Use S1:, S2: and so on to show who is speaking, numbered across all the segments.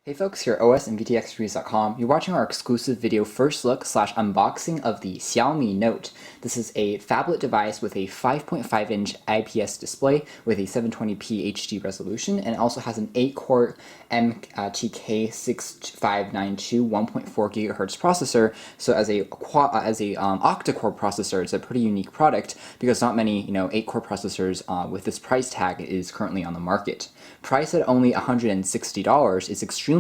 S1: Hey folks, here at OS and VTXreviews.com. You're watching our exclusive video first look / unboxing of the Xiaomi Note. This is a phablet device with a 5.5-inch IPS display with a 720p HD resolution, and it also has an 8-core MTK6592 1.4 GHz processor. So as a octa-core processor, it's a pretty unique product because not many 8-core processors with this price tag is currently on the market. Priced at only $160, it's extremely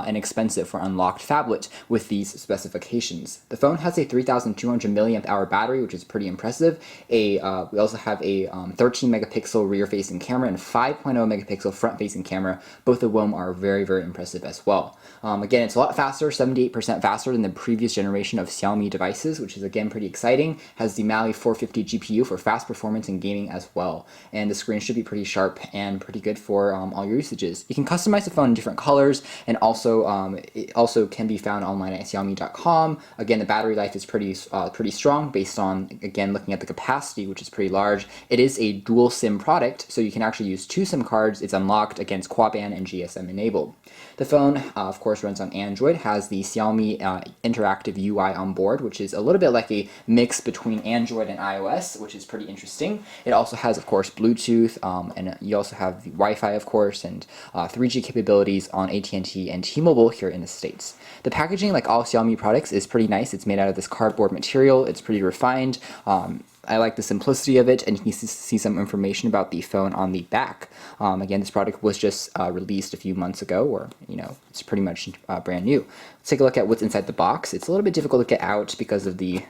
S1: inexpensive for unlocked phablet with these specifications. The phone has a 3,200 mAh battery, which is pretty impressive. We also have a 13 megapixel rear-facing camera and 5.0 megapixel front-facing camera. Both of them are very, very impressive as well. Again, it's a lot faster, 78% faster than the previous generation of Xiaomi devices, which is again pretty exciting. Has the Mali 450 GPU for fast performance in gaming as well. And the screen should be pretty sharp and pretty good for all your usages. You can customize the phone in different colors, and also it also can be found online at Xiaomi.com. Again, the battery life is pretty strong based on, again, looking at the capacity, which is pretty large. It is a dual SIM product, so you can actually use 2 SIM cards. It's unlocked against quad-band and GSM enabled. The phone, of course, runs on Android, has the Xiaomi interactive UI on board, which is a little bit like a mix between Android and iOS, which is pretty interesting. It also has, of course, Bluetooth, and you also have the Wi-Fi, of course, and 3G capabilities on AT&T and T-Mobile here in the States. The packaging, like all Xiaomi products, is pretty nice. It's made out of this cardboard material. It's pretty refined. I like the simplicity of it, and you can see some information about the phone on the back. Again, this product was just released a few months ago, or it's pretty much brand new. Let's take a look at what's inside the box. It's a little bit difficult to get out because of the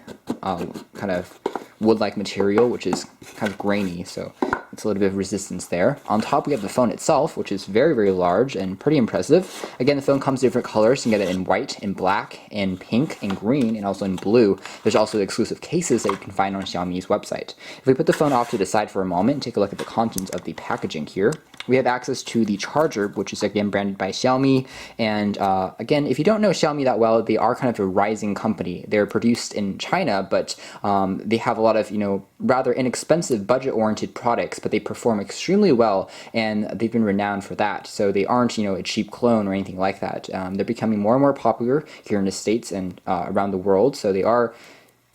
S1: kind of wood-like material, which is kind of grainy, so it's a little bit of resistance there. On top, we have the phone itself, which is very, very large and pretty impressive. Again, the phone comes in different colors. You can get it in white, in black, in pink, in green, and also in blue. There's also exclusive cases that you can find on Xiaomi's website. If we put the phone off to the side for a moment and take a look at the contents of the packaging here, we have access to the charger, which is again branded by Xiaomi. And again, if you don't know Xiaomi that well, they are kind of a rising company. They're produced in China, but they have a lot of rather inexpensive, budget-oriented products, but they perform extremely well, and they've been renowned for that. So they aren't a cheap clone or anything like that. They're becoming more and more popular here in the States and around the world. So they are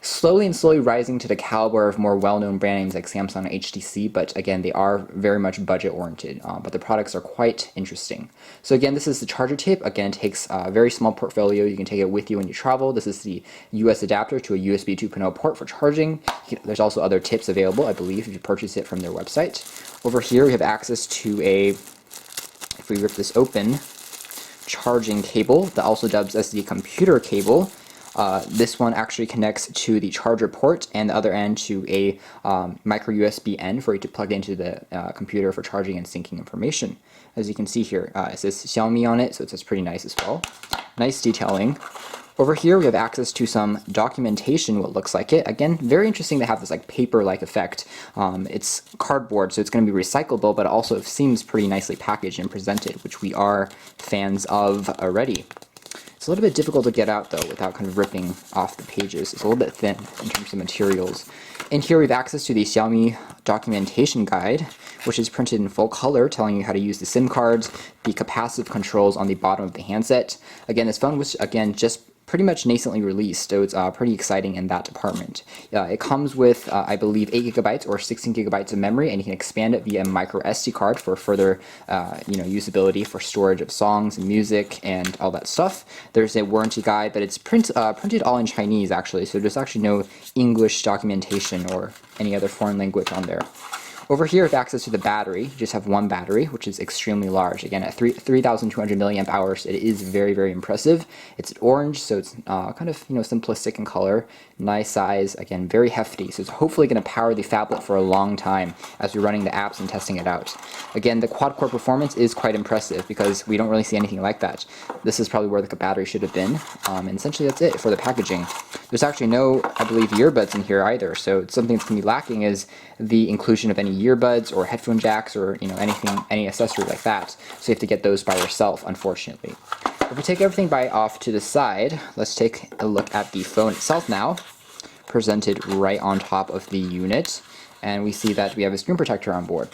S1: slowly rising to the caliber of more well-known brand names like Samsung and HTC, but again, they are very much budget-oriented, but the products are quite interesting. So again, this is the charger tip. Again, it takes a very small portfolio. You can take it with you when you travel. This is the US adapter to a USB 2.0 port for charging. There's also other tips available, I believe, if you purchase it from their website. Over here, we have access to if we rip this open, charging cable that also dubs as the computer cable. This one actually connects to the charger port and the other end to a micro USB end for you to plug into the computer for charging and syncing information. As you can see here, it says Xiaomi on it, so it's pretty nice as well. Nice detailing. Over here we have access to some documentation, what looks like it. Again, very interesting to have this like paper-like effect. It's cardboard, so it's going to be recyclable, but also it seems pretty nicely packaged and presented, which we are fans of already. It's a little bit difficult to get out though without kind of ripping off the pages. It's a little bit thin in terms of materials. In here we have access to the Xiaomi documentation guide, which is printed in full color, telling you how to use the SIM cards, the capacitive controls on the bottom of the handset. Again, this phone was just pretty much nascently released, so it's pretty exciting in that department. It comes with, I believe, 8 gigabytes or 16 gigabytes of memory, and you can expand it via a micro SD card for further, usability for storage of songs and music and all that stuff. There's a warranty guide, but it's printed all in Chinese actually, so there's actually no English documentation or any other foreign language on there. Over here, with access to the battery, you just have one battery, which is extremely large. Again, at 3,200 milliamp hours, it is very, very impressive. It's orange, so it's kind of simplistic in color, nice size. Again, very hefty. So it's hopefully going to power the phablet for a long time as we're running the apps and testing it out. Again, the quad-core performance is quite impressive because we don't really see anything like that. This is probably where the battery should have been, and essentially that's it for the packaging. There's actually no, I believe, earbuds in here either. So something that's going to be lacking is the inclusion of any earbuds or headphone jacks or any accessory like that. So you have to get those by yourself, unfortunately. If we take everything off to the side, let's take a look at the phone itself now, presented right on top of the unit, and we see that we have a screen protector on board.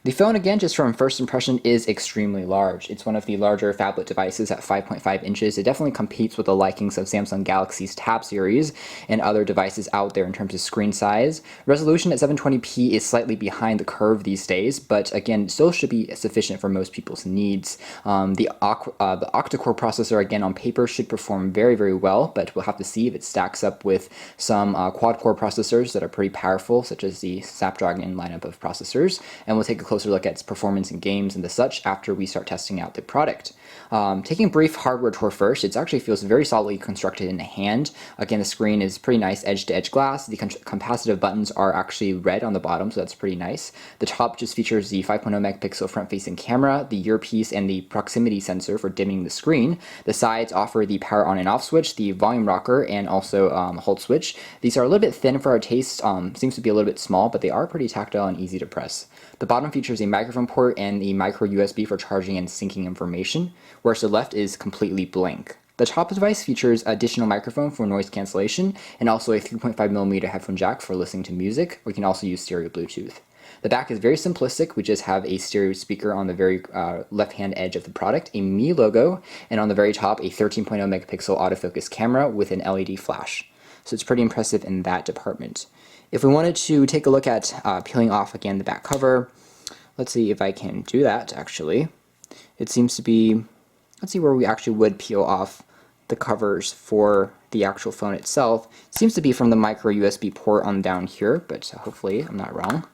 S1: The phone, again, just from first impression, is extremely large. It's one of the larger phablet devices at 5.5 inches. It definitely competes with the likings of Samsung Galaxy's Tab series and other devices out there in terms of screen size. Resolution at 720p is slightly behind the curve these days, but again, still should be sufficient for most people's needs. The Octa-Core processor, again, on paper should perform very, very well, but we'll have to see if it stacks up with some quad-core processors that are pretty powerful, such as the Snapdragon lineup of processors, and we'll take a closer look at its performance in games and the such after we start testing out the product. Taking a brief hardware tour first, it actually feels very solidly constructed in the hand. Again, the screen is pretty nice edge-to-edge glass. The capacitive buttons are actually red on the bottom, so that's pretty nice. The top just features the 5.0 megapixel front-facing camera, the earpiece, and the proximity sensor for dimming the screen. The sides offer the power on and off switch, the volume rocker, and also hold switch. These are a little bit thin for our taste, seems to be a little bit small, but they are pretty tactile and easy to press. The bottom features a microphone port and the micro USB for charging and syncing information, whereas the left is completely blank. The top device features additional microphone for noise cancellation and also a 3.5mm headphone jack for listening to music. We can also use stereo Bluetooth. The back is very simplistic. We just have a stereo speaker on the very left-hand edge of the product, a Mi logo, and on the very top a 13.0 megapixel autofocus camera with an LED flash. So it's pretty impressive in that department. If we wanted to take a look at peeling off again the back cover, let's see if I can do that actually. It seems to be, let's see where we actually would peel off the covers for the actual phone itself. It seems to be from the micro USB port on down here, but hopefully I'm not wrong.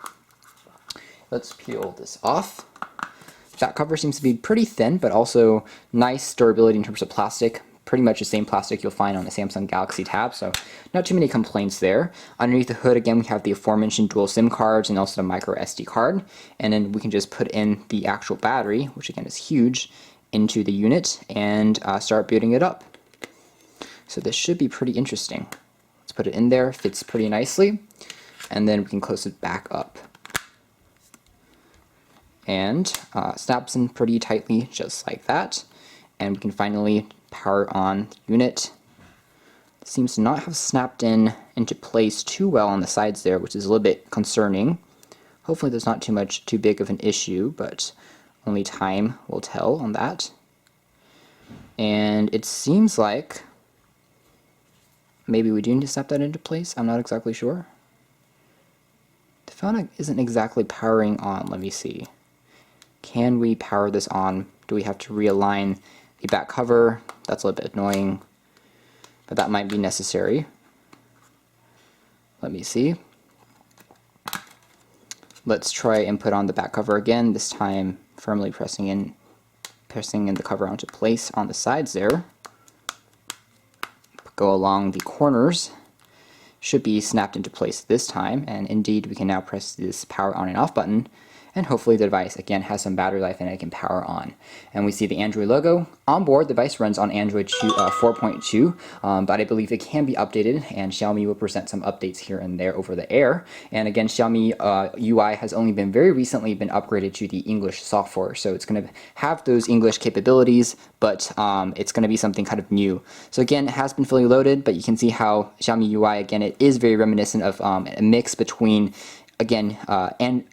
S1: Let's peel this off. That cover seems to be pretty thin, but also nice durability in terms of plastic. Pretty much the same plastic you'll find on the Samsung Galaxy Tab, so not too many complaints there. Underneath the hood, again, we have the aforementioned dual SIM cards and also the micro SD card, and then we can just put in the actual battery, which again is huge, into the unit and start booting it up. So this should be pretty interesting. Let's put it in there, fits pretty nicely, and then we can close it back up. And snaps in pretty tightly, just like that, and we can finally power on the unit. It seems to not have snapped into place too well on the sides there, which is a little bit concerning. Hopefully there's not too big of an issue, but only time will tell on that. And it seems like maybe we do need to snap that into place. I'm not exactly sure. The phone isn't exactly powering on. Let me see. Can we power this on? Do we have to realign the back cover? That's a little bit annoying, but that might be necessary. Let me see. Let's try and put on the back cover again, this time firmly pressing in the cover onto place on the sides there. Go along the corners. Should be snapped into place this time, and indeed we can now press this power on and off button, and hopefully the device again has some battery life and it can power on. And we see the Android logo. On board, the device runs on Android 4.2, but I believe it can be updated, and Xiaomi will present some updates here and there over the air. And again, Xiaomi UI has only been very recently been upgraded to the English software, so it's going to have those English capabilities, but it's going to be something kind of new. So again, it has been fully loaded, but you can see how Xiaomi UI, again, it is very reminiscent of a mix between again,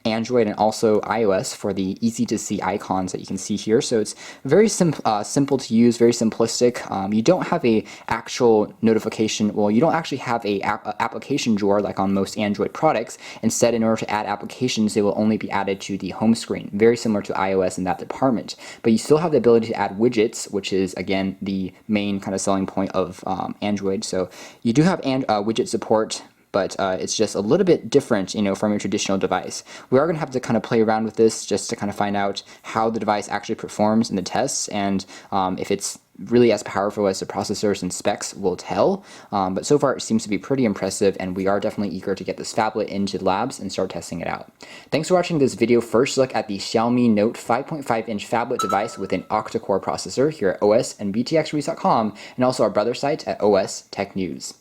S1: Android and also iOS for the easy to see icons that you can see here. So it's very simple to use, very simplistic. You don't have a actual notification, well, you don't actually have a application drawer like on most Android products. Instead, in order to add applications, they will only be added to the home screen, very similar to iOS in that department. But you still have the ability to add widgets, which is, again, the main kind of selling point of Android. So you do have widget support, but it's just a little bit different, you know, from your traditional device. We are going to have to kind of play around with this just to kind of find out how the device actually performs in the tests, and if it's really as powerful as the processors and specs will tell. But so far it seems to be pretty impressive, and we are definitely eager to get this phablet into the labs and start testing it out. Thanks for watching this video. First look at the Xiaomi Note 5.5-inch phablet device with an Octa-Core processor here at OS and BTXReviews.com, and also our brother site at OS Tech News.